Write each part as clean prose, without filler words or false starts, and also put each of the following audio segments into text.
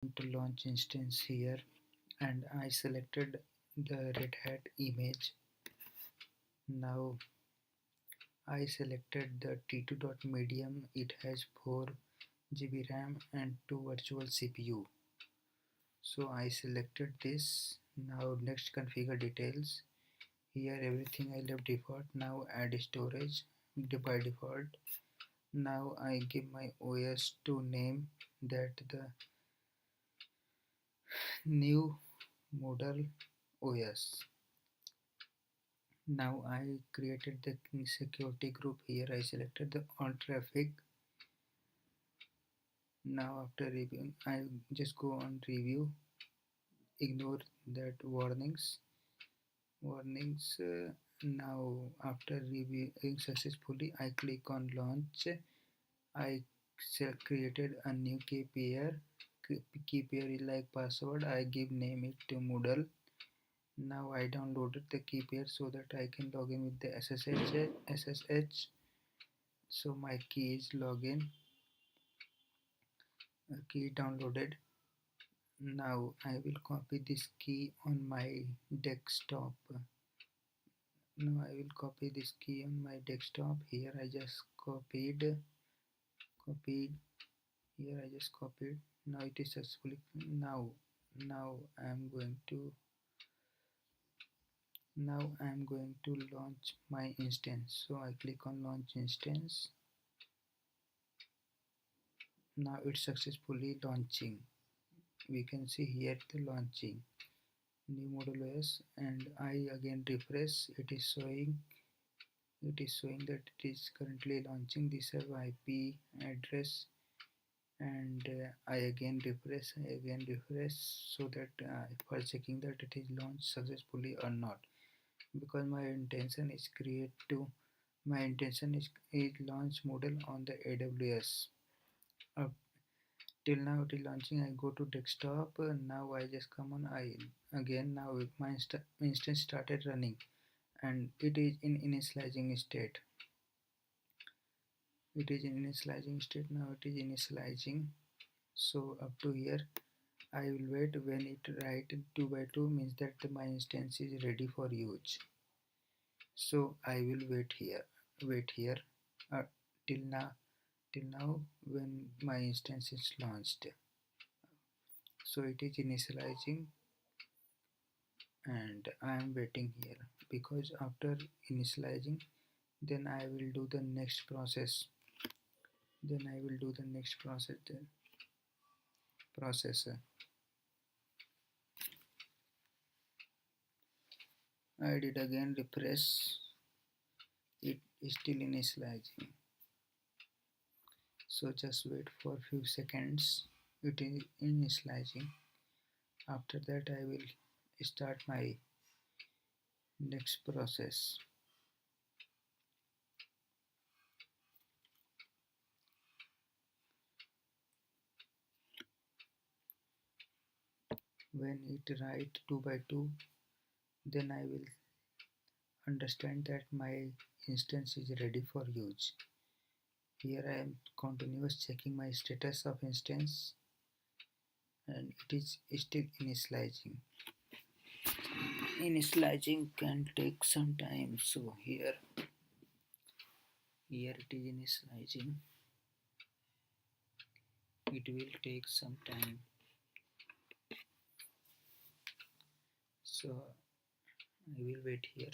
to launch instance here, and I selected the Red Hat image. Now I selected the T2.medium. It has 4 GB RAM and 2 virtual CPU. So I selected this. Now next, configure details. Here everything I left default. Now add storage by default. Now I give my OS to name that the new Moodle OS. Now I created the security group. Here I selected the all traffic. Now after reviewing, I just go on review, ignore that warnings. Now after reviewing successfully, I click on launch. I created a new key pair. Key pair is like password. I give name it to Moodle. Now I downloaded the key pair so that I can log in with the SSH. So my key is login. Key downloaded. Now I will copy this key on my desktop. Now I will copy this key on my desktop. Here I just copied. Here I just copied. Now it is successfully. Now I am going to launch my instance. So I click on launch instance. Now it's successfully launching. We can see here the launching new Moodle OS, and I again refresh. It is showing that it is currently launching. This is IP address, and I again refresh so that for checking that it is launched successfully or not, because my intention is launch Moodle on the AWS. Till now it is launching. I go to desktop. Now I just come on. Now my instance started running, and it is in initializing state. Now it is initializing. So up to here I will wait. When it write 2 by 2 means that my instance is ready for use. So I will wait here uh, till now when my instance is launched. So it is initializing, and I am waiting here, because after initializing, then I will do the next process. Processor. I did again refresh. It is still initializing. So just wait for a few seconds. It is initializing. After that I will start my next process. When it write 2 by 2, then I will understand that my instance is ready for use. Here I am continuous checking my status of instance, and it is still initializing. Initializing can take some time. So here it is initializing. It will take some time. So I will wait here.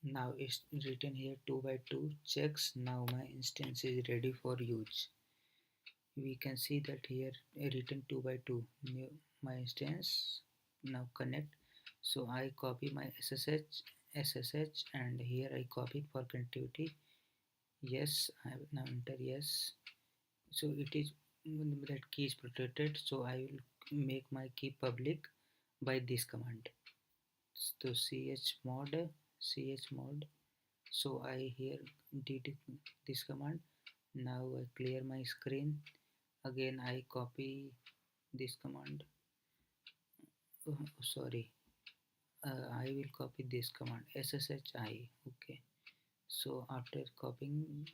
Now it's written here 2 by 2 checks. Now my instance is ready for use. We can see that here written 2 by 2 new my instance. Now connect. So I copy my SSH, and here I copy for connectivity. Yes, I will now enter yes. So it is that key is protected, so I will make my key public by this command. So chmod. So I here did this command. Now I clear my screen. Again I copy this command. Sorry, I will copy this command sshi. Okay. So after copying,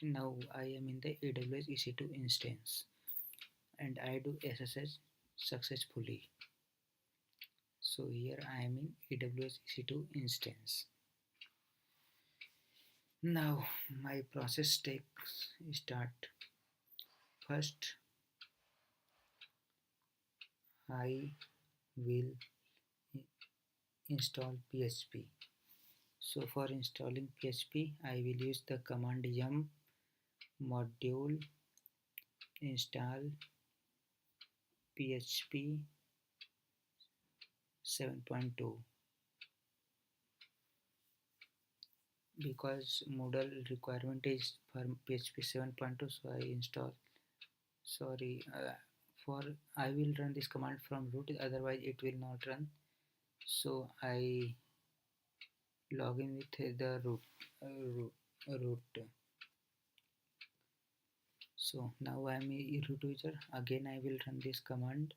now I am in the AWS EC2 instance and I do SSH successfully. So here I am in AWS EC2 instance. Now my process takes start. First I will install PHP. So for installing PHP I will use the command yum module install PHP 7.2 because Moodle requirement is for PHP 7.2, so I install. Sorry, for I will run this command from root, otherwise it will not run. So I log in with the root. So now I am a root user. Again I will run this command,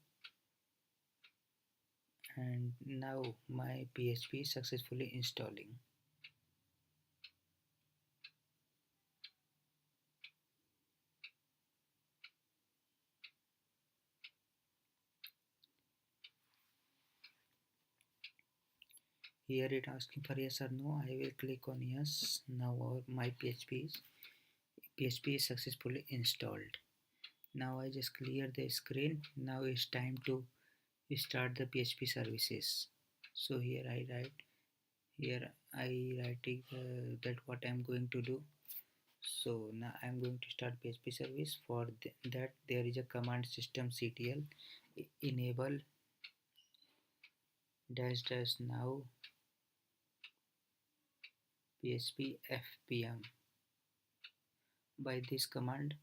and now my PHP is successfully installing. Here it asking for yes or no. I will click on yes. Now my PHP is successfully installed. Now I just clear the screen. Now it's time to start the PHP services. So here I writing that what I'm going to do. So now I'm going to start PHP service. For that there is a command systemctl enable dash dash now PHP fpm. By this command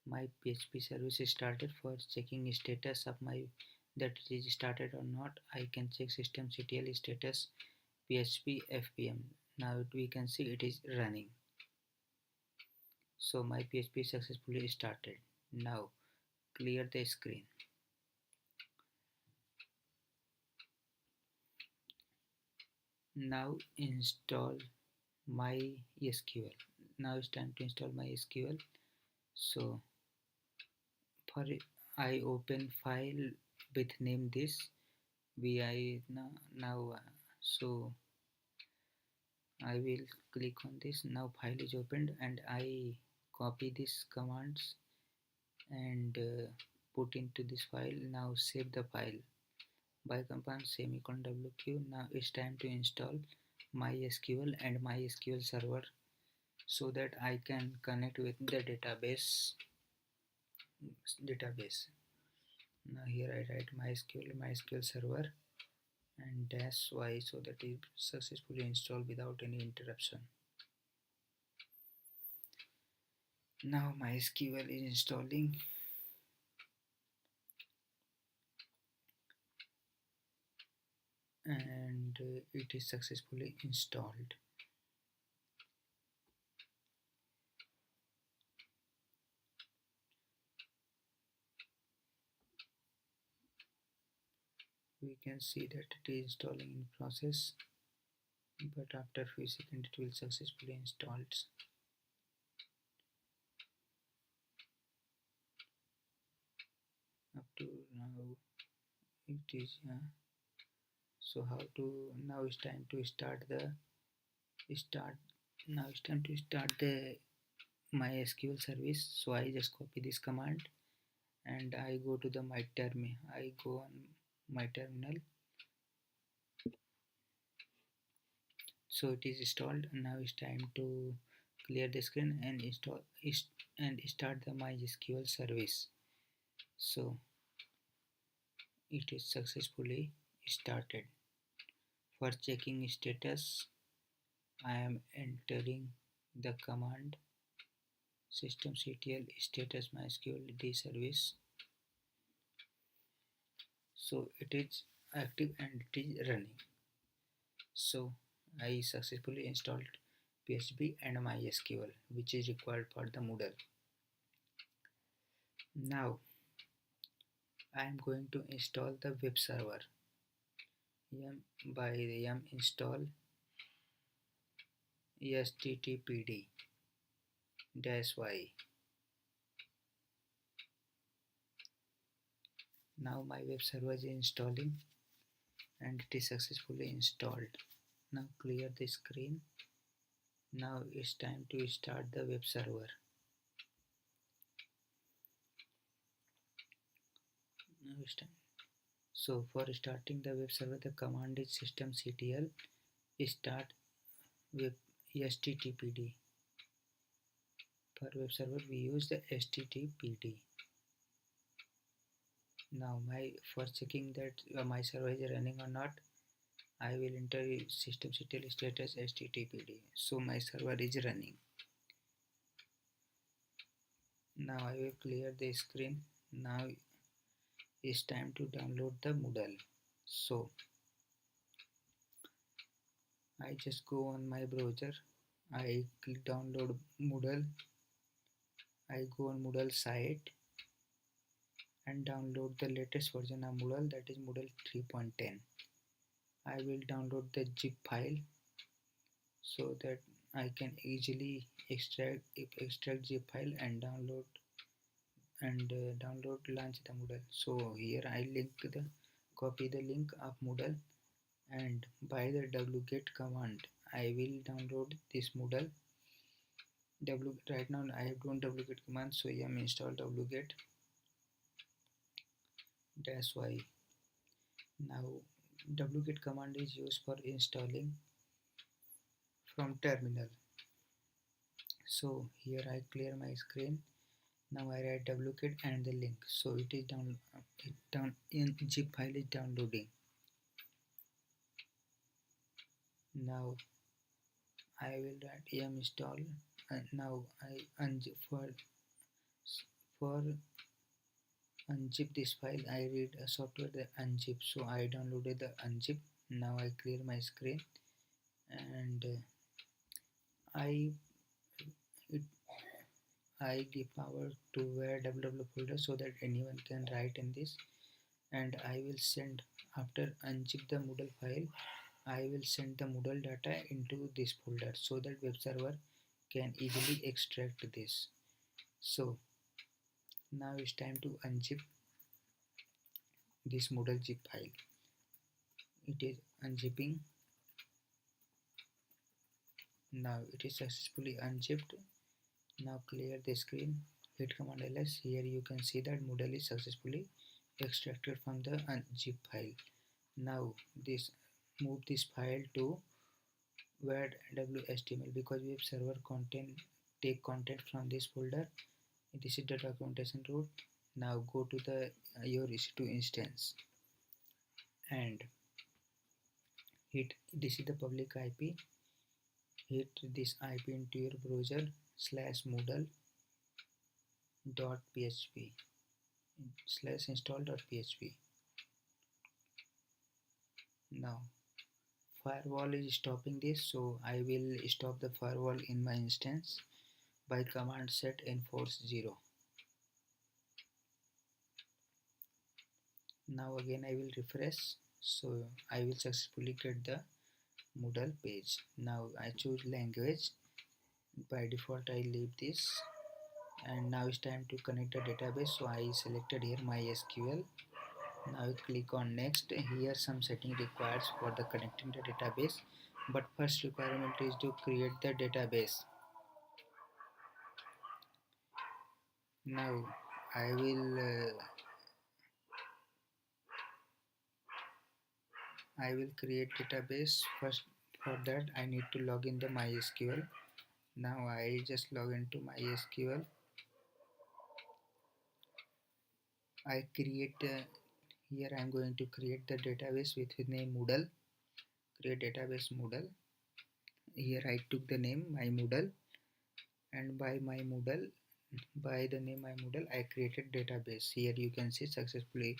my PHP service is started. For checking status of my that it is started or not, I can check systemctl status PHP fpm. Now we can see it is running. So my PHP successfully started. Now clear the screen. Now install my SQL. Now it's time to install my SQL. So for it, I open file with name this vi now. So I will click on this. Now file is opened and I copy these commands and put into this file. Now save the file by command semicolon wq. Now it's time to install MySQL and MySQL server so that I can connect with the database. Now here I write MySQL server and dash y so that it successfully installed without any interruption. Now MySQL is installing. And it is successfully installed. We can see that it is installing in process, but after few seconds it will successfully installed. Up to now it is so how to now it's time to start start now it's time to start the MySQL service. So I just copy this command and I go to the I go on my terminal. So it is installed. Now it's time to clear the screen and start the MySQL service. So it is successfully started. For checking status, I am entering the command systemctl status MySQL d service. So it is active and it is running. So I successfully installed PHP and MySQL, which is required for the Moodle. Now I am going to install the web server. yum by yum install httpd dash y. Now my web server is installing and it is successfully installed. Now clear the screen. Now it's time to start the web server. Now it's time. So for starting the web server, the command is systemctl start web httpd. For web server we use the httpd. Now for checking that my server is running or not, I will enter systemctl status httpd. So my server is running. Now I will clear the screen. Now it's time to download the Moodle. So I just go on my browser. I click download Moodle. I go on Moodle site and download the latest version of Moodle, that is Moodle 3.10. I will download the zip file so that I can easily extract zip file and download launch the Moodle. So here I copy the link of Moodle, and by the wget command I will download this Moodle. Right now I have done wget command, so I am install wget dash y. Now wget command is used for installing from terminal. So here I clear my screen. Now I write wget and the link. So it is down in zip file is downloading. Now I will write yum install, and now I unzip for unzip this file. I read a software the unzip, so I downloaded the unzip. Now I clear my screen and I it, I give power to where www folder so that anyone can write in this, and I will send after unzip the Moodle file. I will send the Moodle data into this folder so that web server can easily extract this. So now it's time to unzip this Moodle zip file. It is unzipping. Now it is successfully unzipped. Now clear the screen, hit command ls. Here you can see that Moodle is successfully extracted from the unzip file. Now move this file to word wstml, because web server take content from this folder. This is the documentation route. Now go to the your EC2 instance and hit, this is the public IP, hit this IP into your browser /moodle.php /install.php. Now firewall is stopping this, so I will stop the firewall in my instance by command set enforce 0. Now again I will refresh, so I will successfully get the Moodle page. Now I choose language. By default I leave this, and now it's time to connect the database, so I selected here MySQL. Now I click on next. Here some setting required for the connecting the database, but first requirement is to create the database. Now I will create database. First for that I need to log in the MySQL. Now I just log into MySQL. I create here I am going to create the database with the name Moodle. Create database Moodle. Here I took the name my Moodle, and by the name my Moodle I created database. Here you can see successfully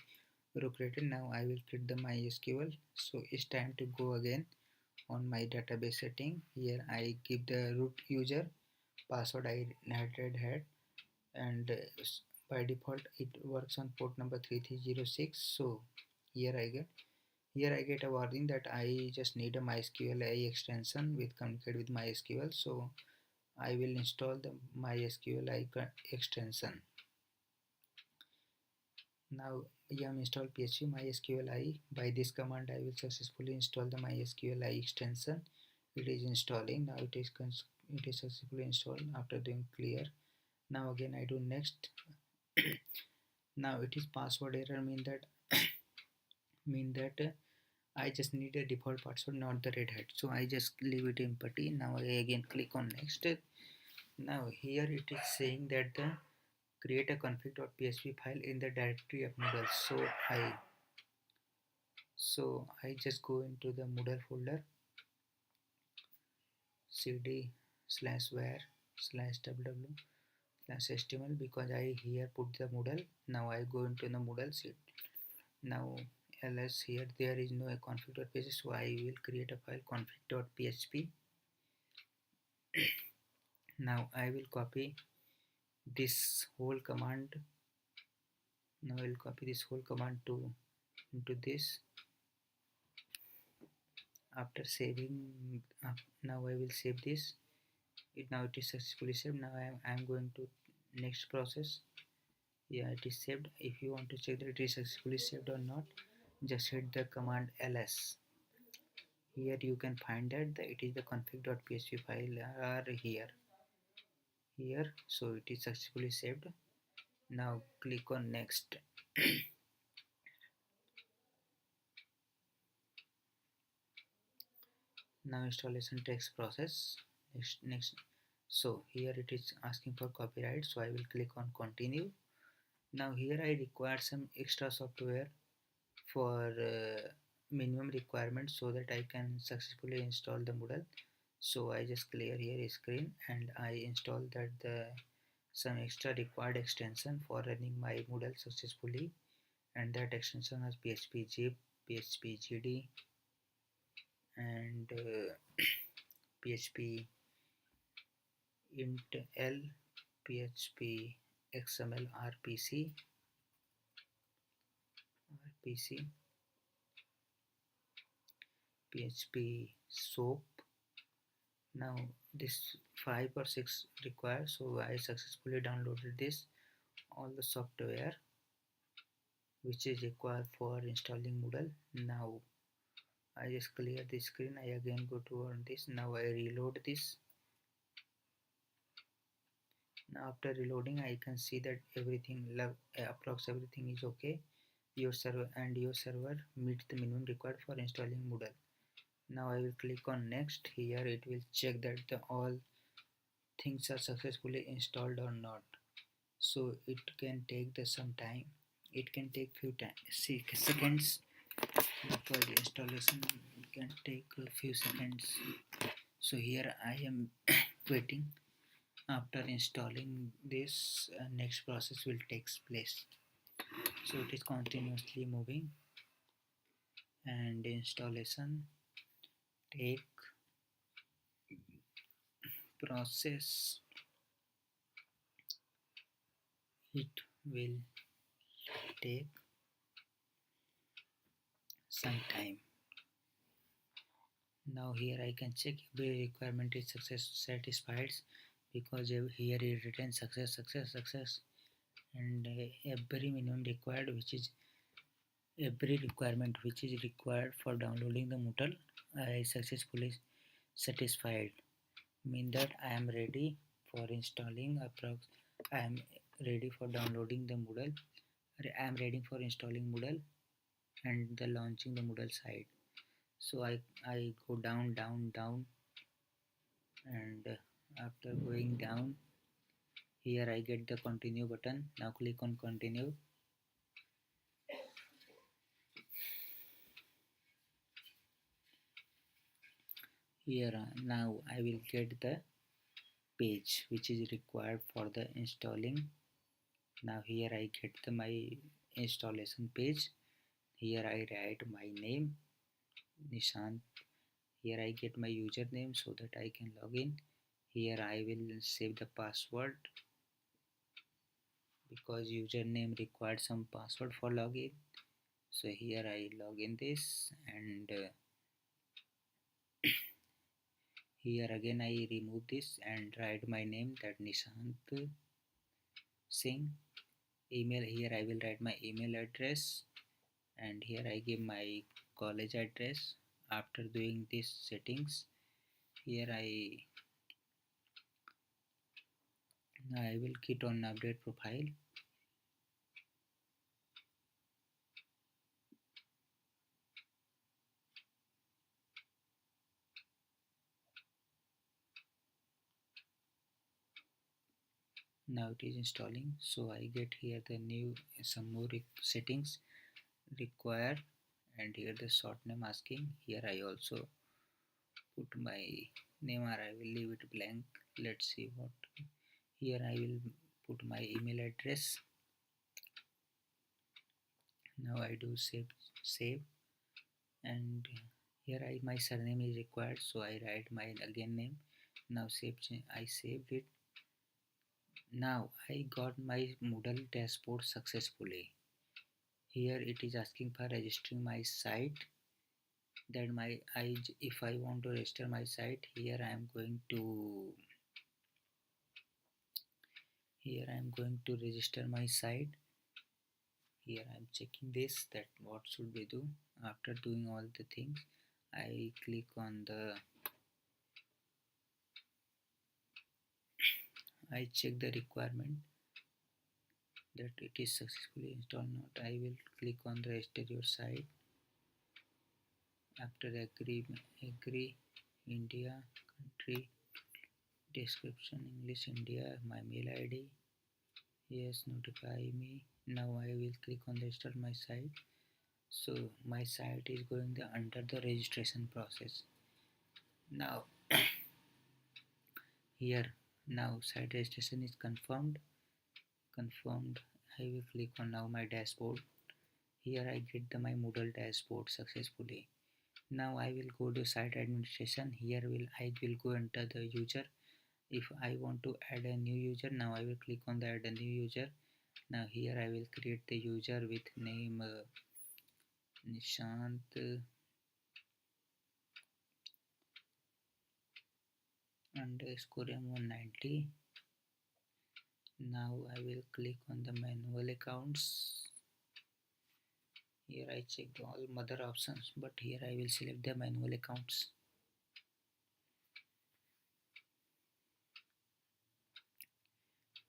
created. Now I will create the MySQL. So it's time to go again on my database setting. Here I give the root user, password I had, and by default it works on port number 3306. So here I get Here I get a warning that I just need a MySQL AI extension with communicate with MySQL. So I will install the MySQL AI extension. Now I am installed PHP MySQL. By this command I will successfully install the MySQL extension. It is installing. Now it is successfully installed after doing clear. Now again I do next. Now it is password error mean that I just need a default password, not the red hat. So I just leave it empty. Now I again click on next. Now here it is saying that the create a config.php file in the directory of Moodle. So I just go into the Moodle folder, cd/var/ww/html, because I here put the Moodle. Now I go into the Moodle sheet. Now ls here there is no config.php, so I will create a file config.php. Now I will copy this whole command. Now I will copy this whole command to into this. After saving, now I will save this. Now it is successfully saved. Now I am going to next process. Yeah, it is saved. If you want to check that it is successfully saved or not, just hit the command ls. Here you can find that it is the config.php file are here. So it is successfully saved. Now click on next. Now installation takes process. Next. So here it is asking for copyright, so I will click on continue. Now here I require some extra software for minimum requirements so that I can successfully install the Moodle. So I just clear here screen and I install that the some extra required extension for running my Moodle successfully, and that extension is PHP zip, PHP GD, and PHP int L, PHP XML RPC, PHP SOAP. Now this 5 or 6 required, so I successfully downloaded this all the software which is required for installing Moodle. Now I just clear the screen. I again go to on this. Now I reload this. Now after reloading I can see that everything approx everything is okay. Your server meets the minimum required for installing Moodle. Now I will click on next. Here it will check that all things are successfully installed or not. So it can take some time. It can take few seconds, because installation can take a few seconds. So here I am waiting. After installing this, next process will take place. So it is continuously moving, and installation take process, it will take some time. Now here I can check every requirement is satisfied, because here it written success, and every minimum required, which is every requirement which is required for downloading the Moodle, I successfully satisfied. Mean that I am ready for installing I am ready for downloading the Moodle. I am ready for installing Moodle and the launching the Moodle site. So I go down, and after going down, here I get the continue button. Now click on continue. Here now I will get the page which is required for the installing. Now here I get my installation page. Here I write my name, Nishant. Here I get my username so that I can log in. Here I will save the password, because username required some password for login. So here I log in this, and here again I remove this and write my name, that Nishant Singh. Email, here I will write my email address, and here I give my college address. After doing these settings, here I will click on update profile. Now it is installing. So I get here the new some more settings require, and here the short name asking. Here I also put my name, or I will leave it blank. Let's see what. Here I will put my email address. Now I do save, and here my surname is required, so I write my again name. Now I saved it. Now I got my Moodle dashboard successfully. Here it is asking for registering my site. That if I want to register my site, here I am going to register my site. Here I am checking this, that what should we do. After doing all the things, I click on the I check the requirement that it is successfully installed or not. I will click on the register your site. After agree India, country, description English India, my mail ID, yes, notify me. Now I will click on register my site. So my site is going under the registration process. Now here, now site registration is confirmed. I will click on now my dashboard. Here I get my Moodle dashboard successfully. Now I will go to site administration. Here I will go enter the user. If I want to add a new user, now I will click on the add a new user. Now here I will create the user with name Nishant underscore M190. Now I will click on the manual accounts. Here I check all other options, but here I will select the manual accounts.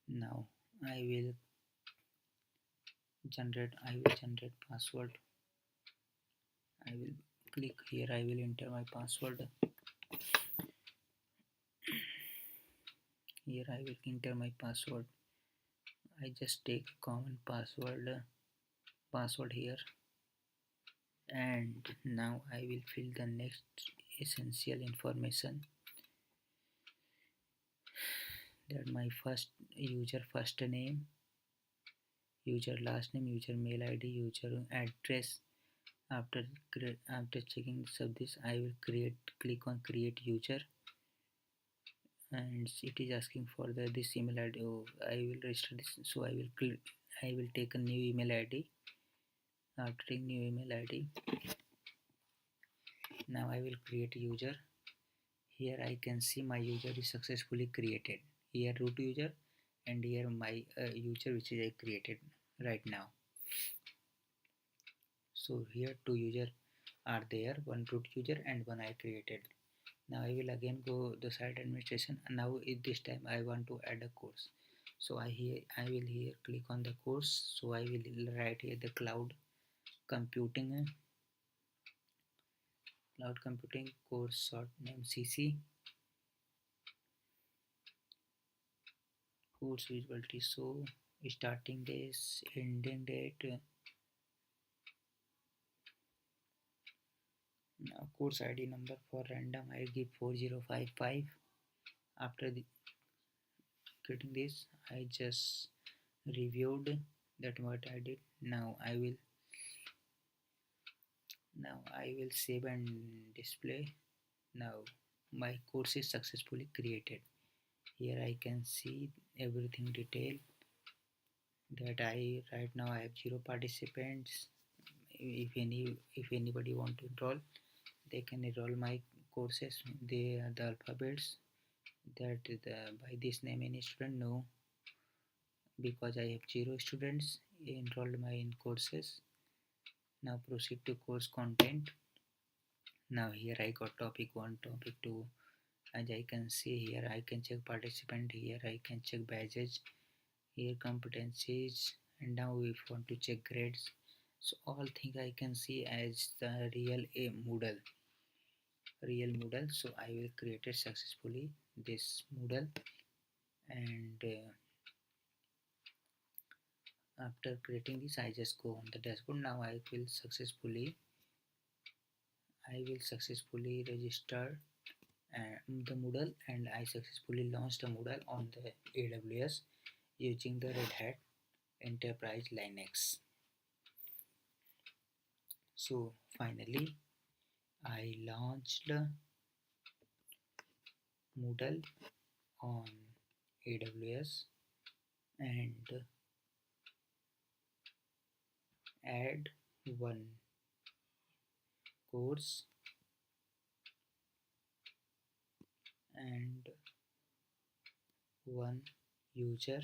Now I will generate password. I will click here, I will enter my password. Here I will enter my password. I just take common password here, and now I will fill the next essential information, that my first name, user last name, user mail ID, user address. After checking this, I will click on create user, and it is asking for this email ID. Oh, I will register this, so I will take a new email ID. After taking new email ID, now I will create a user. Here I can see my user is successfully created. Here root user, and here my user which is I created right now. So here two users are there, one root user and one I created. Now I will again go the site administration, and now this time I want to add a course. So I will here click on the course. So I will write here the cloud computing course, short name CC, course visibility. So starting days, ending date. Now course ID number for random I give 4055. After getting this, I just reviewed that what I did. Now I will save and display. Now my course is successfully created. Here I can see everything detail, that right now I have 0 participants. if anybody want to enroll, they can enroll my courses. They are the alphabets that by this name any student know, because I have 0 students enrolled my in courses. Now proceed to course content. Now here I got topic 1, topic 2. As I can see here, I can check participant. Here I can check badges. Here competencies, and now if want to check grades. So all things I can see as the real Moodle. So I will create it successfully this Moodle, and after creating this I just go on the dashboard. Now I will successfully register the Moodle, and I successfully launched a Moodle on the AWS using the Red Hat Enterprise Linux. So finally I launched Moodle on AWS and add one course and one user.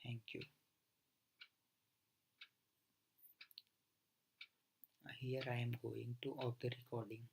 Thank you. Here I am going to off the recording.